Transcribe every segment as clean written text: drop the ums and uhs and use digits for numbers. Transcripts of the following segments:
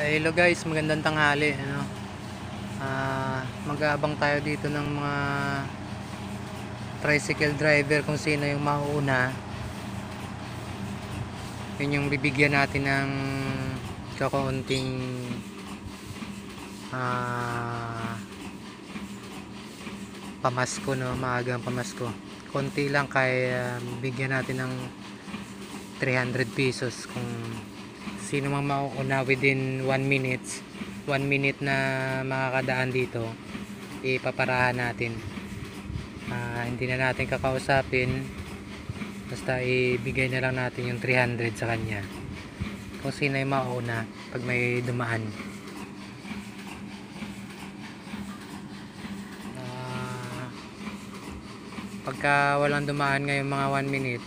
Hello guys, magandang tanghali, ano. Mag-aabang tayo dito ng mga tricycle driver kung sino yung mauuna. Yun yung bibigyan natin ng kakaunting pamasko, no, maagang pamasko. Konti lang, kaya bigyan natin ng 300 pesos kung sino mang mauuna within 1 minute na makakadaan dito, ipaparahan natin. Hindi na natin kakausapin, basta ibigay na lang natin yung 300 sa kanya kung sino yung mauuna pag may dumaan. Pagka walang dumaan ngayong mga 1 minute,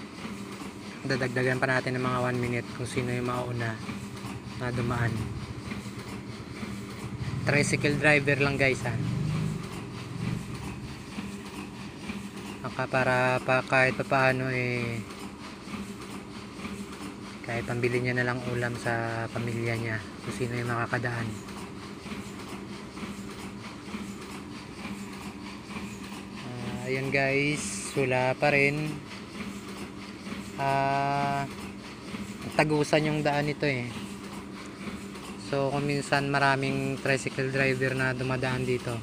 dadagdagan pa natin ng mga 1 minute kung sino yung mauuna na dumaan. Tricycle driver lang guys, ha. Para kahit pa paano kahit pambili niya na lang ulam sa pamilya niya kung sino yung makakadaan. Ayan guys, wala pa rin. Tagusan yung daan nito so kung minsan maraming tricycle driver na dumadaan dito,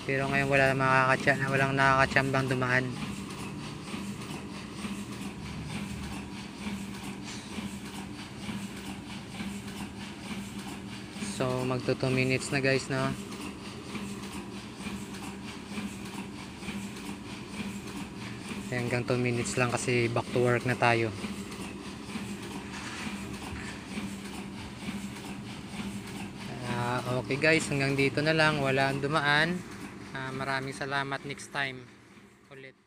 pero ngayon walang nakakatsambang dumaan. So magto 2 minutes na guys, no. Hanggang 2 minutes lang kasi back to work na tayo. Okay guys, hanggang dito na lang, wala ang dumaan. Maraming salamat, next time ulit.